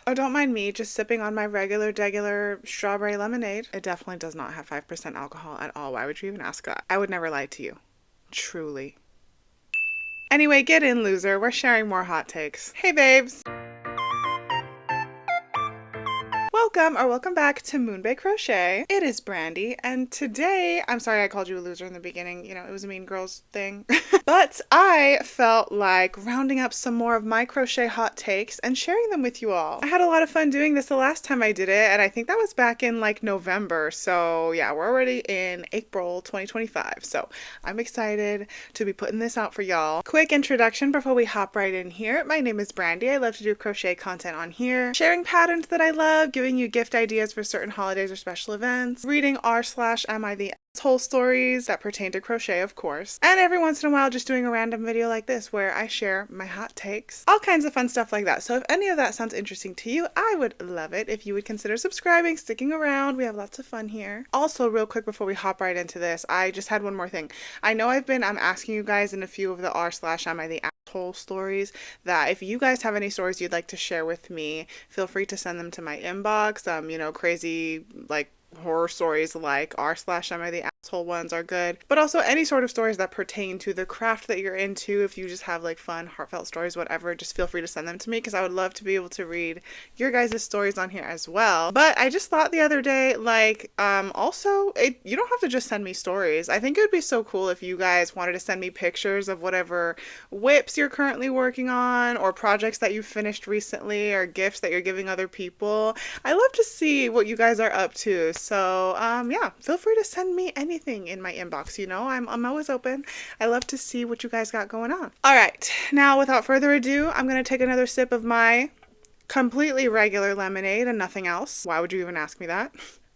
Oh, don't mind me just sipping on my regular strawberry lemonade. It definitely does not have 5% alcohol at all. Why would you even ask that? I would never lie to you. Truly. Anyway, get in, loser. We're sharing more hot takes. Hey, babes. Welcome back to Moonbae Crochet. It is Brandy, and today, I'm sorry I called you a loser in the beginning, you know, it was a Mean Girls thing. But I felt like rounding up some more of my crochet hot takes and sharing them with you all. I had a lot of fun doing this the last time I did it, and I think that was back in like November. So yeah, we're already in April 2025. So I'm excited to be putting this out for y'all. Quick introduction before we hop right in here. My name is Brandy. I love to do crochet content on here, sharing patterns that I love, giving you gift ideas for certain holidays or special events, reading r/am I the asshole stories that pertain to crochet, of course, and every once in a while just doing a random video like this where I share my hot takes, all kinds of fun stuff like that. So if any of that sounds interesting to you, I would love it if you would consider subscribing, sticking around. We have lots of fun here. Also, real quick before we hop right into this, I just had one more thing. I know I'm asking you guys in a few of the r/am I the asshole stories that if you guys have any stories you'd like to share with me, feel free to send them to my inbox. Crazy like horror stories like r/am I the asshole ones are good, but also any sort of stories that pertain to the craft that you're into. If you just have like fun heartfelt stories, whatever, just feel free to send them to me because I would love to be able to read your guys' stories on here as well. But I just thought the other day, like you don't have to just send me stories. I think it would be so cool if you guys wanted to send me pictures of whatever whips you're currently working on or projects that you finished recently or gifts that you're giving other people. I love to see what you guys are up to. So yeah, feel free to send me anything in my inbox. You know, I'm always open. I love to see what you guys got going on. All right, now without further ado, I'm gonna take another sip of my completely regular lemonade and nothing else. Why would you even ask me that?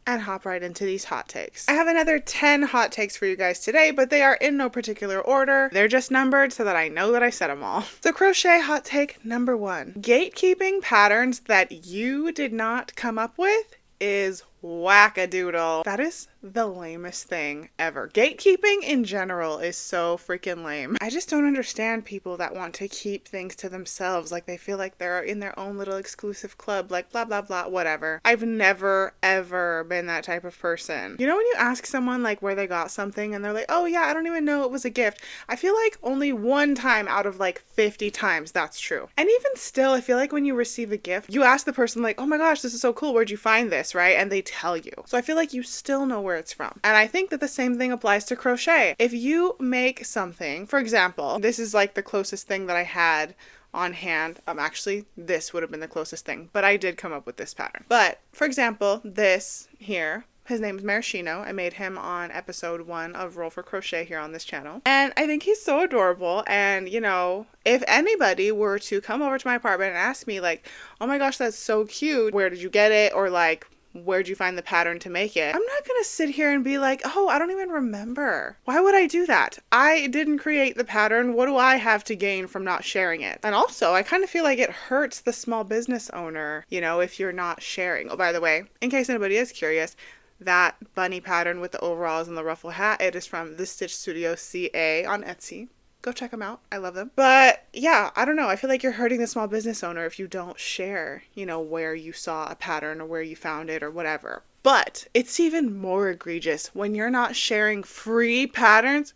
And hop right into these hot takes. I have another 10 hot takes for you guys today, but they are in no particular order. They're just numbered so that I know that I said them all. So crochet hot take number 1. Gatekeeping patterns that you did not come up with is whack-a-doodle. That is the lamest thing ever. Gatekeeping in general is so freaking lame. I just don't understand people that want to keep things to themselves, like they feel like they're in their own little exclusive club, like blah blah blah, whatever. I've never ever been that type of person. You know when you ask someone like where they got something and they're like, oh yeah, I don't even know it was a gift. I feel like only one time out of like 50 times that's true. And even still, I feel like when you receive a gift, you ask the person like, oh my gosh, this is so cool, where'd you find this, right? And they tell you. So I feel like you still know where it's from. And I think that the same thing applies to crochet. If you make something, for example, this is like the closest thing that I had on hand. Actually, this would have been the closest thing, but I did come up with this pattern. But for example, this here, his name is Maraschino. I made him on episode 1 of Roll for Crochet here on this channel. And I think he's so adorable. And, you know, if anybody were to come over to my apartment and ask me like, oh my gosh, that's so cute, where did you get it? Or like, where'd you find the pattern to make it? I'm not gonna sit here and be like, oh, I don't even remember. Why would I do that? I didn't create the pattern. What do I have to gain from not sharing it? And also, I kind of feel like it hurts the small business owner, you know, if you're not sharing. Oh, by the way, in case anybody is curious, that bunny pattern with the overalls and the ruffle hat, it is from the Stitch Studio CA on Etsy. Go check them out. I love them. But yeah, I don't know. I feel like you're hurting the small business owner if you don't share, you know, where you saw a pattern or where you found it or whatever. But it's even more egregious when you're not sharing free patterns.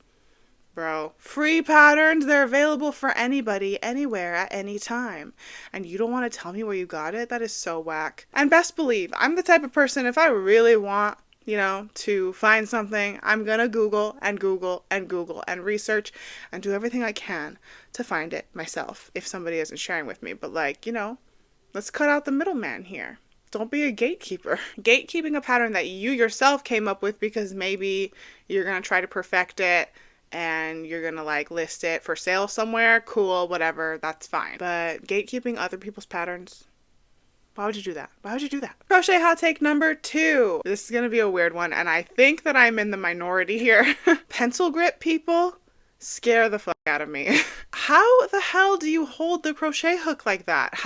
Bro, free patterns, they're available for anybody, anywhere, at any time. And you don't want to tell me where you got it? That is so whack. And best believe, I'm the type of person, if I really want, you know, to find something, I'm gonna Google and Google and Google and research and do everything I can to find it myself if somebody isn't sharing with me. But like, you know, let's cut out the middleman here. Don't be a gatekeeper. Gatekeeping a pattern that you yourself came up with because maybe you're gonna try to perfect it and you're gonna like list it for sale somewhere, cool, whatever, that's fine. But gatekeeping other people's patterns, why would you do that? Why would you do that? Crochet hot take number 2. This is going to be a weird one, and I think that I'm in the minority here. Pencil grip people scare the fuck out of me. How the hell do you hold the crochet hook like that?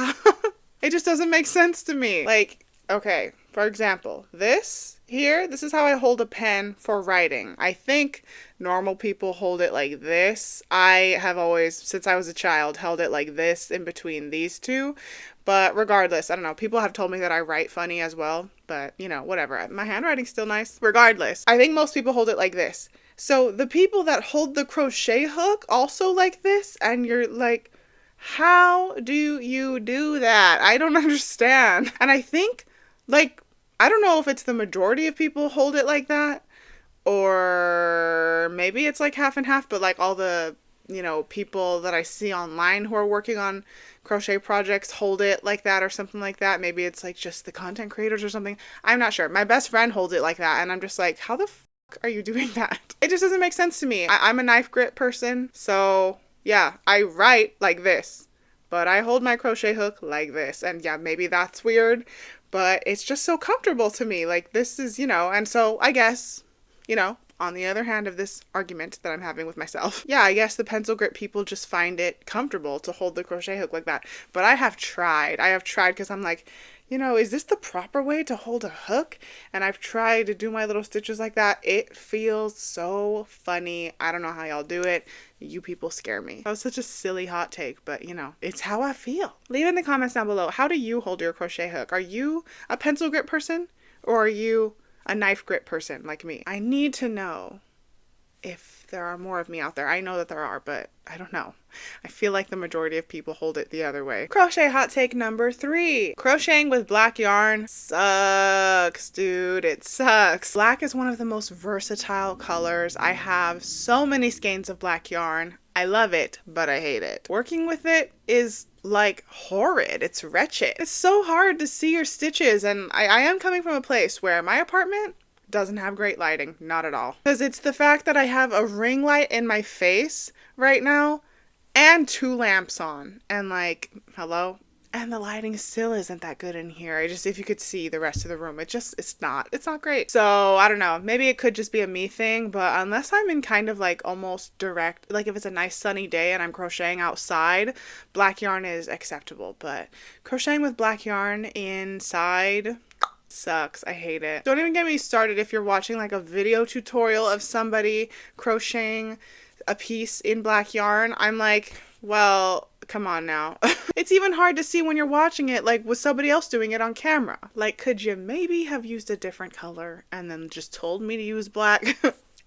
It just doesn't make sense to me. Like, okay, For example, this here, this is how I hold a pen for writing. I think normal people hold it like this. I have always, since I was a child, held it like this in between these two. But regardless, I don't know, people have told me that I write funny as well. But, you know, whatever. My handwriting's still nice. Regardless, I think most people hold it like this. So the people that hold the crochet hook also like this, and you're like, how do you do that? I don't understand. And I think, like, I don't know if it's the majority of people hold it like that, or maybe it's like half and half, but like all the, you know, people that I see online who are working on crochet projects hold it like that or something like that. Maybe it's like just the content creators or something. I'm not sure. My best friend holds it like that, and I'm just like, how the are you doing that? It just doesn't make sense to me. I'm a knife grip person, so yeah, I write like this, but I hold my crochet hook like this. And yeah, maybe that's weird, but it's just so comfortable to me. Like, this is, you know, and so I guess, you know, on the other hand of this argument that I'm having with myself, yeah, I guess the pencil grip people just find it comfortable to hold the crochet hook like that. But I have tried because I'm like, you know, is this the proper way to hold a hook? And I've tried to do my little stitches like that. It feels so funny. I don't know how y'all do it. You people scare me. That was such a silly hot take, but you know, it's how I feel. Leave in the comments down below. How do you hold your crochet hook? Are you a pencil grip person, or are you a knife grip person like me? I need to know if there are more of me out there. I know that there are, but I don't know. I feel like the majority of people hold it the other way. Crochet hot take number 3. Crocheting with black yarn sucks, dude. It sucks. Black is one of the most versatile colors. I have so many skeins of black yarn. I love it, but I hate it. Working with it is like horrid. It's wretched. It's so hard to see your stitches, and I am coming from a place where my apartment doesn't have great lighting. Not at all. Because it's the fact that I have a ring light in my face right now and 2 lamps on. And like, hello? And the lighting still isn't that good in here. If you could see the rest of the room, it's not great. So I don't know. Maybe it could just be a me thing, but unless I'm in kind of like almost direct, like if it's a nice sunny day and I'm crocheting outside, black yarn is acceptable. But crocheting with black yarn inside sucks. I hate it. Don't even get me started if you're watching like a video tutorial of somebody crocheting a piece in black yarn. I'm like, well, come on now. It's even hard to see when you're watching it, like with somebody else doing it on camera. Like, could you maybe have used a different color and then just told me to use black?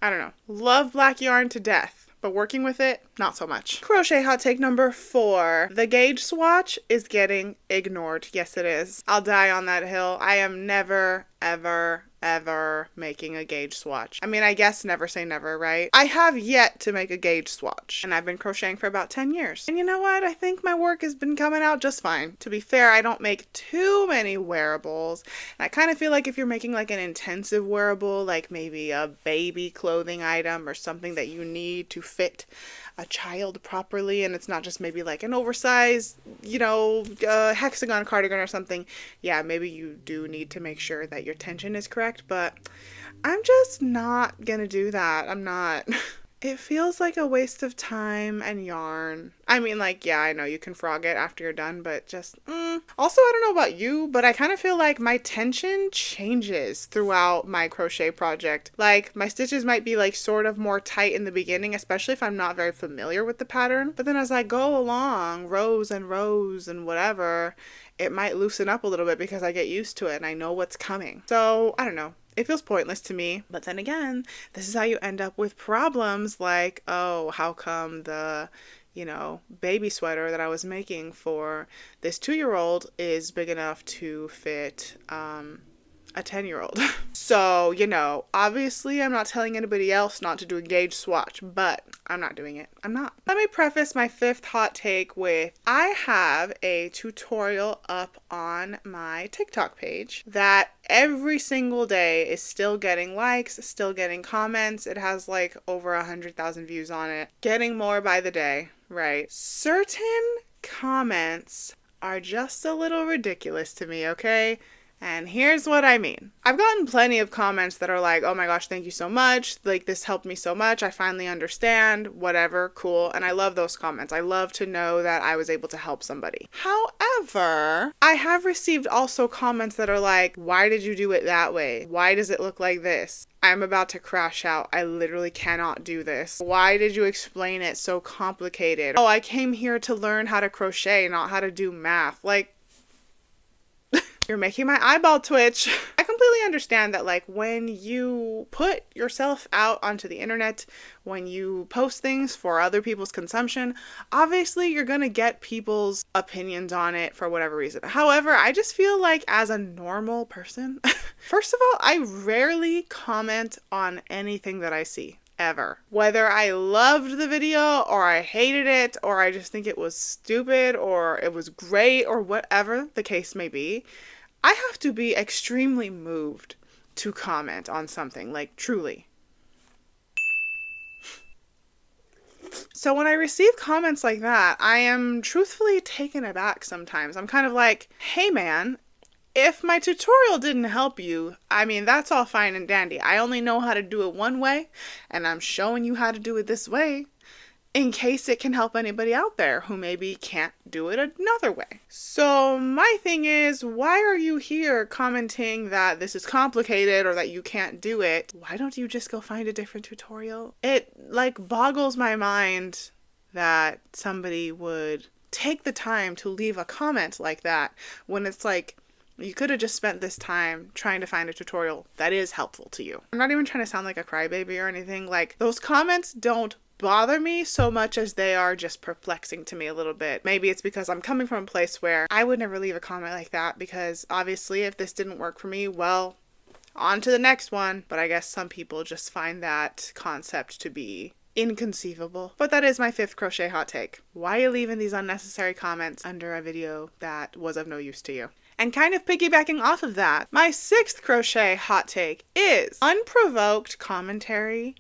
I don't know. Love black yarn to death, but working with it, not so much. Crochet hot take number 4. The gauge swatch is getting ignored. Yes, it is. I'll die on that hill. I am never, ever, ever making a gauge swatch. I mean, I guess never say never, right? I have yet to make a gauge swatch, and I've been crocheting for about 10 years. And you know what? I think my work has been coming out just fine. To be fair, I don't make too many wearables. And I kind of feel like if you're making like an intensive wearable, like maybe a baby clothing item or something that you need to fit a child properly, and it's not just maybe like an oversized, you know, hexagon cardigan or something, yeah, maybe you do need to make sure that your tension is correct, but I'm just not gonna do that. I'm not. It feels like a waste of time and yarn. I mean, like, yeah, I know you can frog it after you're done, but just, Also, I don't know about you, but I kind of feel like my tension changes throughout my crochet project. Like, my stitches might be, like, sort of more tight in the beginning, especially if I'm not very familiar with the pattern. But then as I go along, rows and rows and whatever, it might loosen up a little bit because I get used to it and I know what's coming. So, I don't know. It feels pointless to me, but then again, this is how you end up with problems like, oh, how come the, you know, baby sweater that I was making for this 2-year-old is big enough to fit a 10-year-old. So, you know, obviously I'm not telling anybody else not to do a gauge swatch, but I'm not doing it. I'm not. Let me preface my 5th hot take with, I have a tutorial up on my TikTok page that every single day is still getting likes, still getting comments. It has like over 100,000 views on it. Getting more by the day, right? Certain comments are just a little ridiculous to me, okay? And here's what I mean. I've gotten plenty of comments that are like, oh my gosh, thank you so much. Like, this helped me so much. I finally understand, whatever, cool. And I love those comments. I love to know that I was able to help somebody. However, However, I have received also comments that are like, why did you do it that way? Why does it look like this? I'm about to crash out. I literally cannot do this. Why did you explain it so complicated? Oh, I came here to learn how to crochet, not how to do math. Like, you're making my eyeball twitch. I completely understand that, like, when you put yourself out onto the internet, when you post things for other people's consumption, obviously you're gonna get people's opinions on it for whatever reason. However, I just feel like as a normal person, first of all, I rarely comment on anything that I see. Ever. Whether I loved the video or I hated it or I just think it was stupid or it was great or whatever the case may be, I have to be extremely moved to comment on something, like truly. So when I receive comments like that, I am truthfully taken aback sometimes. I'm kind of like, hey man, if my tutorial didn't help you, I mean, that's all fine and dandy. I only know how to do it one way, and I'm showing you how to do it this way in case it can help anybody out there who maybe can't do it another way. So my thing is, why are you here commenting that this is complicated or that you can't do it? Why don't you just go find a different tutorial? It like boggles my mind that somebody would take the time to leave a comment like that when it's like, you could have just spent this time trying to find a tutorial that is helpful to you. I'm not even trying to sound like a crybaby or anything. Like, those comments don't bother me so much as they are just perplexing to me a little bit. Maybe it's because I'm coming from a place where I would never leave a comment like that because obviously if this didn't work for me, well, on to the next one. But I guess some people just find that concept to be inconceivable. But that is my 5th crochet hot take. Why are you leaving these unnecessary comments under a video that was of no use to you? And kind of piggybacking off of that, my 6th crochet hot take is unprovoked commentary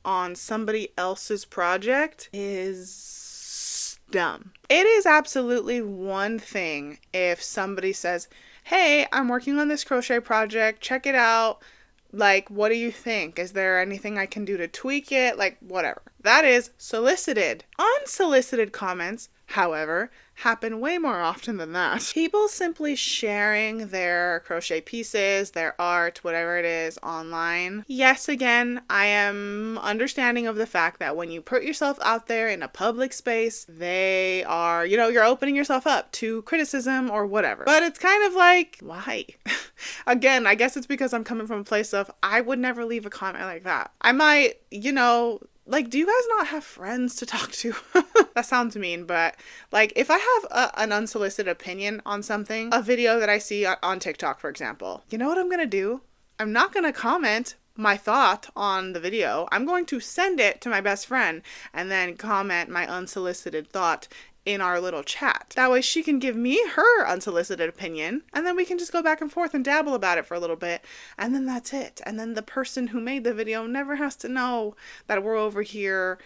on somebody else's project is dumb. It is absolutely one thing if somebody says, hey, I'm working on this crochet project, check it out. Like, what do you think? Is there anything I can do to tweak it? Like, whatever. That is solicited. Unsolicited comments, however, happen way more often than that. People simply sharing their crochet pieces, their art, whatever it is, online. Yes, again, I am understanding of the fact that when you put yourself out there in a public space, they are, you're opening yourself up to criticism or whatever. But it's kind of like, why? Again, I guess it's because I'm coming from a place of, I would never leave a comment like that. I might, like, do you guys not have friends to talk to? That sounds mean, but like, if I have an unsolicited opinion on something, a video that I see on TikTok, for example, you know what I'm gonna do? I'm not gonna comment my thought on the video. I'm going to send it to my best friend and then comment my unsolicited thought in our little chat. That way she can give me her unsolicited opinion and then we can just go back and forth and dabble about it for a little bit and then that's it. And then the person who made the video never has to know that we're over here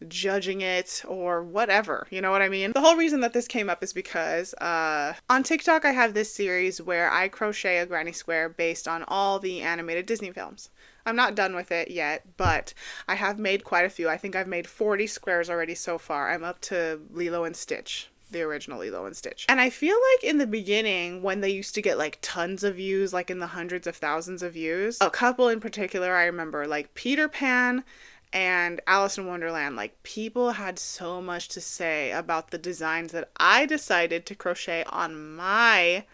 judging it or whatever, you know what I mean? The whole reason that this came up is because on TikTok I have this series where I crochet a granny square based on all the animated Disney films. I'm not done with it yet, but I have made quite a few. I think I've made 40 squares already so far. I'm up to Lilo and Stitch, the original Lilo and Stitch. And I feel like in the beginning, when they used to get like tons of views, like in the hundreds of thousands of views, a couple in particular I remember, like Peter Pan and Alice in Wonderland, like people had so much to say about the designs that I decided to crochet on my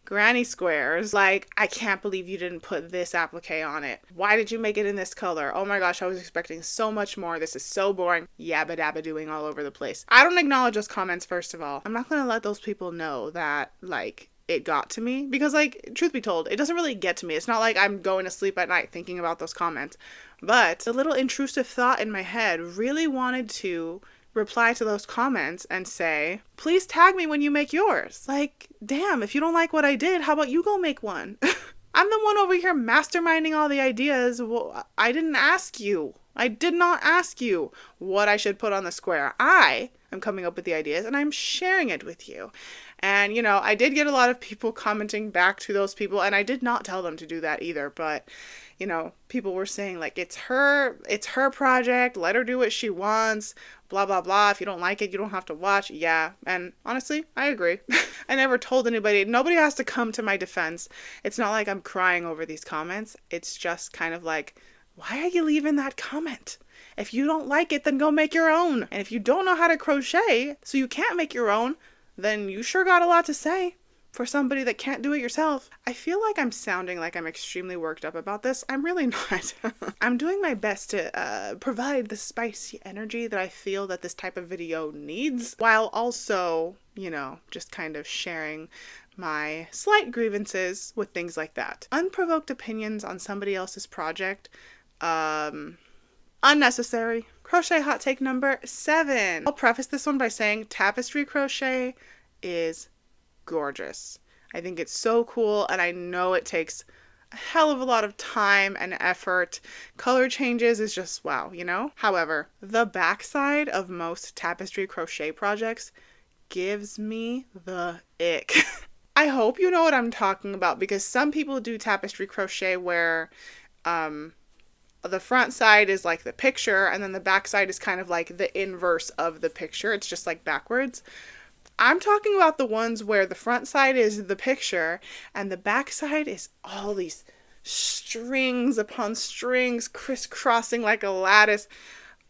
granny squares. Like, I can't believe you didn't put this applique on it. Why did you make it in this color? Oh my gosh, I was expecting so much more. This is so boring. Yabba dabba doing all over the place. I don't acknowledge those comments, first of all. I'm not gonna let those people know that, like, it got to me. Because, like, truth be told, it doesn't really get to me. It's not like I'm going to sleep at night thinking about those comments. But the little intrusive thought in my head really wanted to reply to those comments and say, please tag me when you make yours. Like, damn, if you don't like what I did, how about you go make one? I'm the one over here masterminding all the ideas. Well, I didn't ask you I did not ask you what I should put on the square. I am coming up with the ideas and I'm sharing it with you. And, you know, I did get a lot of people commenting back to those people, and I did not tell them to do that either. But, you know, people were saying like, it's her project. Let her do what she wants. Blah, blah, blah. If you don't like it, you don't have to watch. Yeah. And honestly, I agree. I never told anybody. Nobody has to come to my defense. It's not like I'm crying over these comments. It's just kind of like, why are you leaving that comment? If you don't like it, then go make your own. And if you don't know how to crochet, so you can't make your own, then you sure got a lot to say for somebody that can't do it yourself. I feel like I'm sounding like I'm extremely worked up about this. I'm really not. I'm doing my best to provide the spicy energy that I feel that this type of video needs, while also, you know, just kind of sharing my slight grievances with things like that. Unprovoked opinions on somebody else's project. Unnecessary. Crochet hot take number 7. I'll preface this one by saying tapestry crochet is gorgeous. I think it's so cool, and I know it takes a hell of a lot of time and effort. Color changes is just wow, you know? However, the backside of most tapestry crochet projects gives me the ick. I hope you know what I'm talking about, because some people do tapestry crochet where the front side is like the picture, and then the back side is kind of like the inverse of the picture. It's just like backwards. I'm talking about the ones where the front side is the picture and the back side is all these strings upon strings crisscrossing like a lattice.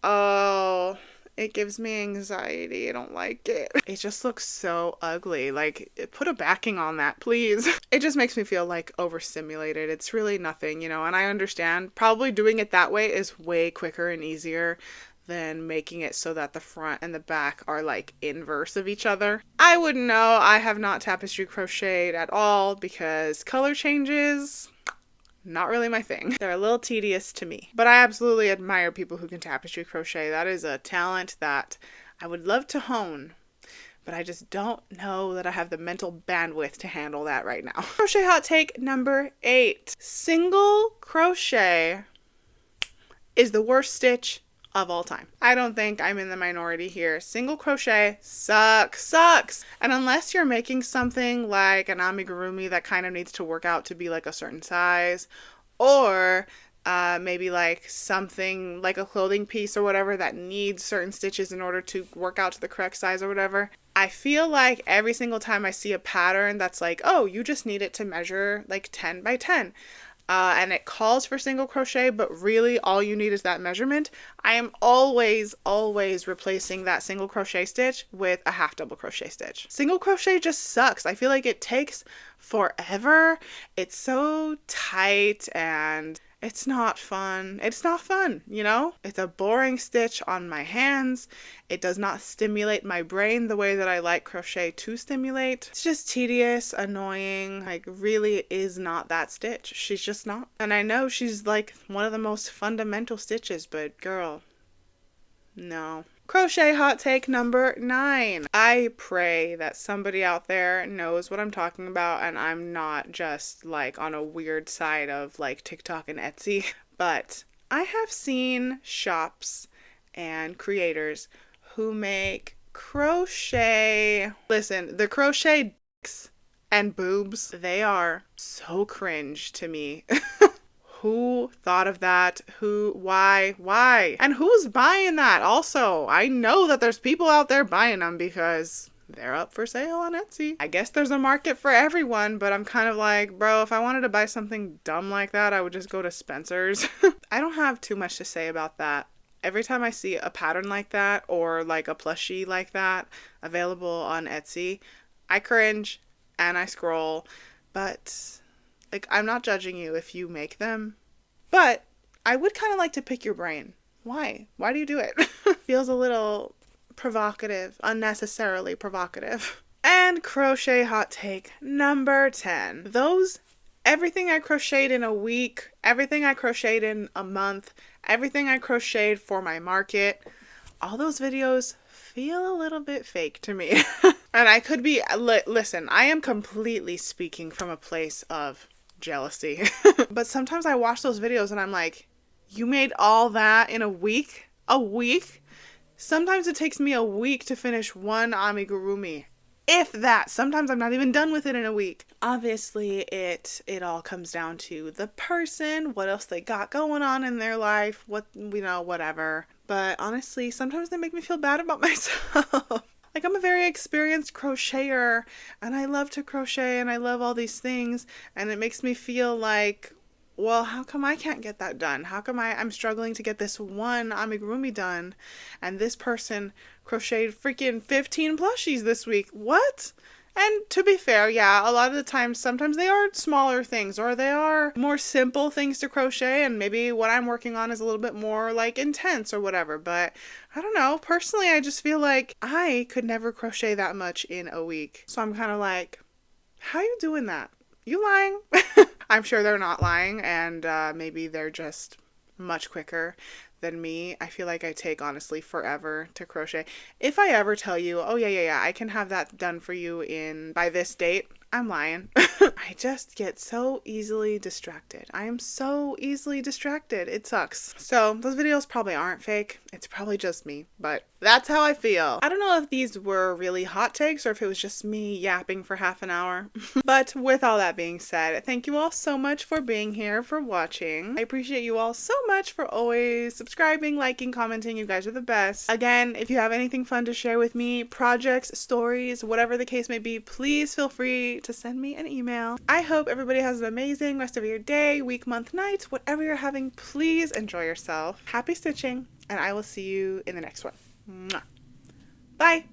Oh, it gives me anxiety. I don't like it. It just looks so ugly. Like, put a backing on that, please. It just makes me feel like overstimulated. It's really nothing, you know, and I understand probably doing it that way is way quicker and easier than making it so that the front and the back are like inverse of each other. I wouldn't know. I have not tapestry crocheted at all because color changes, not really my thing. They're a little tedious to me. But I absolutely admire people who can tapestry crochet. That is a talent that I would love to hone, but I just don't know that I have the mental bandwidth to handle that right now. Crochet hot take number 8. Single crochet is the worst stitch of all time. I don't think I'm in the minority here. Single crochet sucks. And unless you're making something like an amigurumi that kind of needs to work out to be like a certain size, or maybe like something like a clothing piece or whatever that needs certain stitches in order to work out to the correct size or whatever, I feel like every single time I see a pattern that's like, oh, you just need it to measure like 10 by 10. And it calls for single crochet, but really all you need is that measurement. I am always replacing that single crochet stitch with a half double crochet stitch. Single crochet just sucks. I feel like it takes forever. It's so tight and it's not fun. It's not fun, you know? It's a boring stitch on my hands. It does not stimulate my brain the way that I like crochet to stimulate. It's just tedious, annoying, like really is not that stitch. She's just not. And I know she's like one of the most fundamental stitches, but girl, no. Crochet hot take number 9. I pray that somebody out there knows what I'm talking about and I'm not just like on a weird side of like TikTok and Etsy. But I have seen shops and creators who make crochet. Listen, the crochet dicks and boobs, they are so cringe to me. Who thought of that? Who? Why? And who's buying that? Also, I know that there's people out there buying them because they're up for sale on Etsy. I guess there's a market for everyone, but I'm kind of like, bro, if I wanted to buy something dumb like that, I would just go to Spencer's. I don't have too much to say about that. Every time I see a pattern like that or like a plushie like that available on Etsy, I cringe and I scroll, but like, I'm not judging you if you make them, but I would kind of like to pick your brain. Why? Why do you do it? Feels a little provocative, unnecessarily provocative. And crochet hot take number 10. Everything I crocheted in a week, everything I crocheted in a month, everything I crocheted for my market, all those videos feel a little bit fake to me. And I could be, listen, I am completely speaking from a place of jealousy. But sometimes I watch those videos and I'm like, You made all that in a week? A week? Sometimes it takes me a week to finish one amigurumi. If that. Sometimes I'm not even done with it in a week. Obviously, it all comes down to the person, what else they got going on in their life, whatever. But honestly, sometimes they make me feel bad about myself. Like, I'm a very experienced crocheter, and I love to crochet, and I love all these things, and it makes me feel like, well, how come I can't get that done? How come I'm struggling to get this one amigurumi done, and this person crocheted freaking 15 plushies this week? What? And to be fair, yeah, a lot of the times, sometimes they are smaller things, or they are more simple things to crochet, and maybe what I'm working on is a little bit more, like, intense or whatever, but I don't know. Personally, I just feel like I could never crochet that much in a week. So I'm kind of like, how are you doing that? You lying? I'm sure they're not lying, and maybe they're just much quicker than me. I feel like I take, honestly, forever to crochet. If I ever tell you, oh yeah, I can have that done for you by this date, I'm lying. I just get so easily distracted. I am so easily distracted. It sucks. So those videos probably aren't fake. It's probably just me, but that's how I feel. I don't know if these were really hot takes or if it was just me yapping for half an hour. But with all that being said, thank you all so much for being here, for watching. I appreciate you all so much for always subscribing, liking, commenting. You guys are the best. Again, if you have anything fun to share with me, projects, stories, whatever the case may be, please feel free to send me an email. I hope everybody has an amazing rest of your day, week, month, night, whatever you're having. Please enjoy yourself. Happy stitching, and I will see you in the next one. Mwah. Bye!